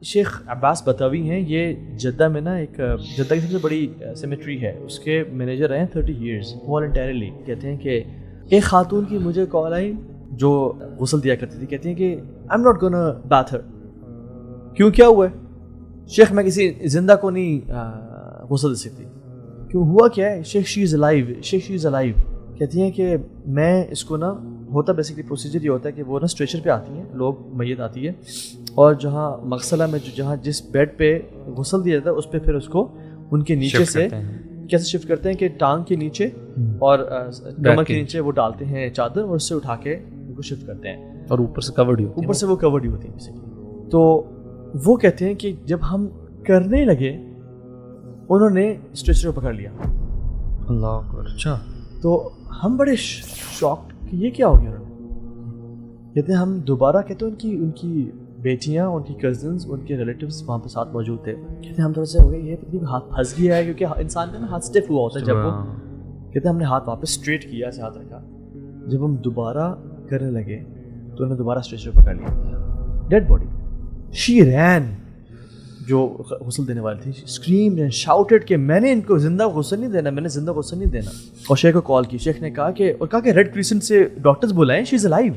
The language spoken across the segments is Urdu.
شیخ عباس بتاوی ہیں, یہ جدہ میں نا ایک جدہ کی سب سے بڑی سیمیٹری ہے, اس کے مینیجر ہیں 30 ایئرس والنٹیرلی. کہتے ہیں کہ ایک خاتون کی مجھے کال آئی جو غسل دیا کرتی تھی, کہتی ہیں کہ I am not gonna bath her. کیوں, کیا ہوا ہے شیخ؟ میں کسی زندہ کو نہیں غسل دے سکتی. کیوں, ہوا کیا ہے شیخ؟ شی is alive, Sheikh she is alive. کہتی ہیں کہ میں اس کو نا, ہوتا بیسکلی پروسیجر یہ ہوتا ہے کہ وہ نا اسٹریچر پہ آتی ہیں لوگ, میت آتی ہے, اور جہاں مغسلہ میں جہاں جس بیڈ پہ غسل دیا جاتا ہے اس پہ پھر اس کو ان کے نیچے سے کیسے شفٹ کرتے ہیں کہ ٹانگ کے نیچے اور کمر کے نیچے وہ ڈالتے ہیں چادر, اور اس سے اٹھا کے ان کو شفٹ کرتے ہیں, اور اوپر سے کورڈ ہی ہوتی ہے, اوپر سے وہ کورڈ ہی ہوتی ہے بیسکلی. تو وہ کہتے ہیں کہ جب ہم کرنے لگے انہوں نے اسٹریچر کو پکڑ لیا. اللہ اکبر. اچھا. تو ہم بڑے شاک کہ یہ کیا ہو گیا. کہتے ہیں ہم دوبارہ, کہتے ہیں ان کی بیٹیاں, ان کی کزنز, ان کے ریلیٹیوز وہاں پہ ساتھ موجود تھے. کہتے ہیں ہم تھوڑا سا ہو گئے, یہ پتہ ہاتھ پھنس گیا ہے, کیونکہ انسان کا نا ہاتھ اسٹیف ہوا ہوتا ہے جب وہ. کہتے ہیں ہم نے ہاتھ واپس اسٹریٹ کیا, ایسے ہاتھ رکھا. جب ہم دوبارہ کرنے لگے تو انہوں نے دوبارہ اسٹریچر پکڑ لیا. Dead body. شی رین, جو غسل دینے والی تھی, اسکریم اینڈ شاؤٹڈ کہ میں نے ان کو زندہ غسل نہیں دینا, میں نے زندہ غسل نہیں دینا. اور شیخ کو کال کی. شیخ نے کہا کہ ریڈ کریسنٹ سے ڈاکٹرز بلائیں, شی از الائیو.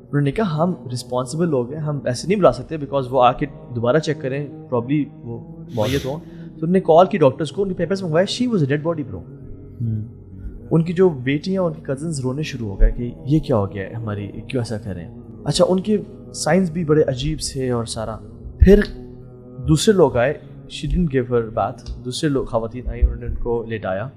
انہوں نے کہا ہم رسپانسبل لوگ ہیں, ہم ایسے نہیں بلا سکتے بیکاز وہ آ کے دوبارہ چیک کریں, پرابلی وہ معیت ہوں. تو انہوں نے کال کی ڈاکٹرز کو, ان کے پیپرز منگوائے. She was a dead body bro. ان کی جو بیٹیاں, ان کی کزنز رونے شروع ہو گئے کہ یہ کیا ہو گیا ہے ہماری, کیوں ایسا کریں. اچھا, ان کے سائنس بھی بڑے عجیب سے اور سارا. پھر دوسرے لوگ آئے, she didn't give Hare bath. دوسرے لوگ خواتین آئی, انہوں نے ان کو لیٹایا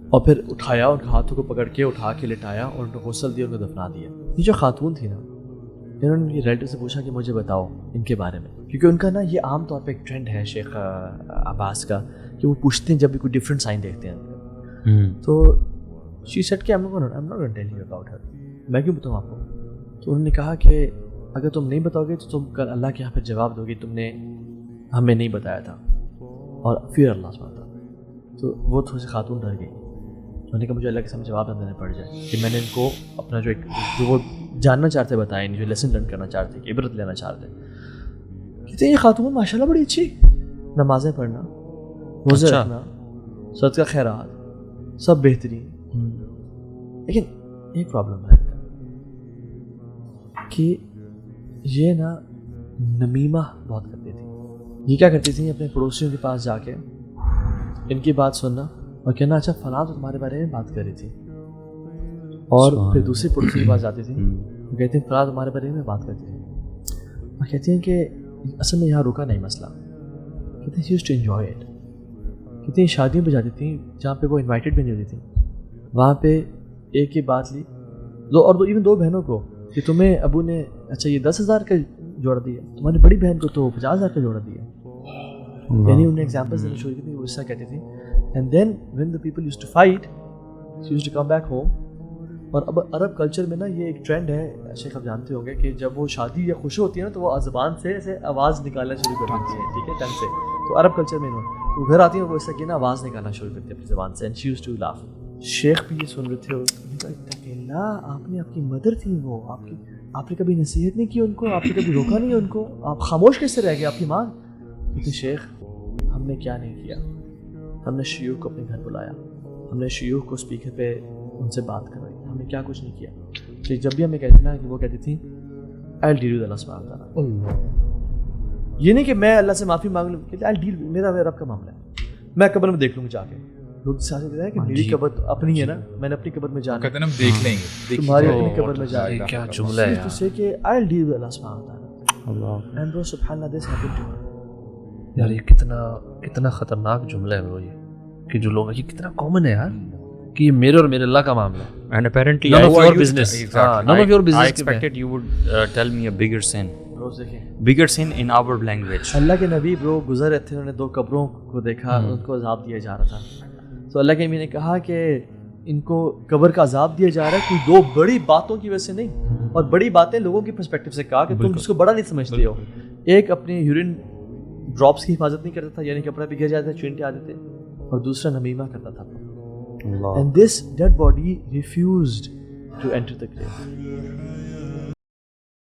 اور پھر اٹھایا, ان کے ہاتھوں کو پکڑ کے اٹھا کے لٹایا اور ان کو غسل دیا, ان کو دفنا دیا. یہ جو خاتون تھی نا, انہوں نے ریلیٹیو سے پوچھا کہ مجھے بتاؤ ان کے بارے میں, کیونکہ ان کا نا یہ عام طور پہ ایک ٹرینڈ ہے شیخ عباس کا کہ وہ پوچھتے ہیں جب بھی کوئی ڈفرینٹ سائن دیکھتے ہیں. تو شی سیڈ کہ I'm not going to tell you about her. میں کیوں بتاؤں آپ کو. تو انہوں نے کہا کہ اگر تم نہیں بتاؤ گے تو تم کل اللہ کے یہاں پہ جواب دو گے تم نے ہمیں نہیں بتایا تھا, اور پھر اللہ سبحانہ تعالیٰ. تو وہ تھوڑی سی خاتون ڈر گئی. انہوں نے کہا مجھے اللہ کے سامنے جواب نہ دینا پڑ جائے کہ میں نے ان کو اپنا جو وہ جاننا چاہتے بتایا, جو لیسن لرن کرنا چاہتے, کہ عبرت لینا چاہتے. کہتے ہیں یہ خاتون ماشاء اللہ بڑی اچھی, نمازیں پڑھنا, روزے رکھنا, صدقہ خیرات, سب بہترین. لیکن ایک پرابلم ہے کہ یہ نا نمیمہ بہت کرتی تھی. یہ کیا کرتی تھی, اپنے پڑوسیوں کے پاس جا کے ان کی بات سننا اور کہنا اچھا فلاں تو تمہارے بارے میں بات کر رہی تھی, اور پھر دوسری پڑوسی کے پاس جاتی تھی, وہ کہتی ہیں فلاں تمہارے بارے میں بات کرتی تھی, اور کہتی ہیں کہ اصل میں یہاں رکا نہیں مسئلہ. کہتے ہیں she used to enjoy it. کہتی ہیں شادیوں پہ جاتی تھیں جہاں پہ وہ انوائٹیڈ بھی نہیں ہوتی تھیں, وہاں پہ ایک ہی بات لی اور ایون 2 بہنوں کو کہ تمہیں ابو نے اچھا یہ 10,000 کا جوڑا دیا, تمہاری بڑی بہن کو تو 50,000 کا جوڑا دیا. یعنی انہیں ایگزامپلس دینا شروع کی تھی, وہ اس طرح کہتی تھی. And then when the people used to fight she used to come back home. اور اب عرب کلچر میں نا یہ ایک ٹرینڈ ہے شیخ, آپ جانتے ہوں گے کہ جب وہ شادی یا خوشی ہوتی ہے نا تو وہ زبان سے ایسے آواز نکالنا شروع کر دیتی ہے, ٹھیک ہے, ٹنگ سے. تو عرب کلچر میں وہ گھر آتی ہیں وہ ایسا کہ نا آواز نکالنا شروع کرتی ہے اپنی زبان سے. And she used to laugh. شیخ بھی یہ سن رہے تھے, آپ نے آپ کی مدر تھی وہ, آپ نے کبھی نصیحت نہیں کی ان کو, آپ نے کبھی روکا نہیں ان کو, آپ خاموش کیسے رہ گئے, آپ کی ماں. کہتے شیخ ہم نے کیا نہیں کیا, ہم نے شیوخ کو اپنے گھر بلایا, ہم نے شیوخ کو اسپیکر پہ ان سے بات کروائی, ہم نے کیا کچھ نہیں کیا. کہ جب بھی ہمیں کہتے نا کہ وہ کہتی تھیں I'll deal with Allah سبحانہ تعالیٰ. یہ نہیں کہ میں اللہ سے معافی مانگ لوں, کہ I'll deal, میرا رب کا معاملہ ہے, میں قبر میں دیکھ لوں گا جا کے. لوگ ساتھ کہتے ہیں کہ میری قبر تو اپنی ہے نا, میں نے اپنی قبر میں جانا, کہتے ہیں ہم دیکھ لیں گے, تمہاری اپنی قبر میں جانا. کیا جملہ ہے تو سے کہ I'll deal with Allah سبحانہ تعالیٰ. اللہ and bro سبحان اللہ this happened to me. یار یہ کتنا خطرناک جملہ ہے برو, یہ کہ جو لوگ یہ کتنا کامن ہے یار کہ یہ میرے اور میرے اللہ کا معاملہ ہے. And apparently none of your business. None of your business. I expected you would tell me a bigger sin. Bigger sin in our language. اللہ کے نبی برو گزر رہے تھے, انہوں نے 2 قبروں کو دیکھا, ان کو عذاب دیا جا رہا تھا. تو اللہ کے نبی نے کہا کہ ان کو قبر کا عذاب دیا جا رہا ہے کوئی 2 بڑی باتوں کی وجہ سے نہیں, اور بڑی باتیں لوگوں کی پرسپیکٹو سے کہا کہ تم اس کو بڑا نہیں سمجھتے ہو. ایک اپنے یورین ڈراپس کی حفاظت نہیں کرتا تھا, یعنی کپڑا بھی گر جاتا تھا, چینٹے آتے تھے, اور دوسرا نمیمہ کرتا تھا. And this dead body refused to enter the grave.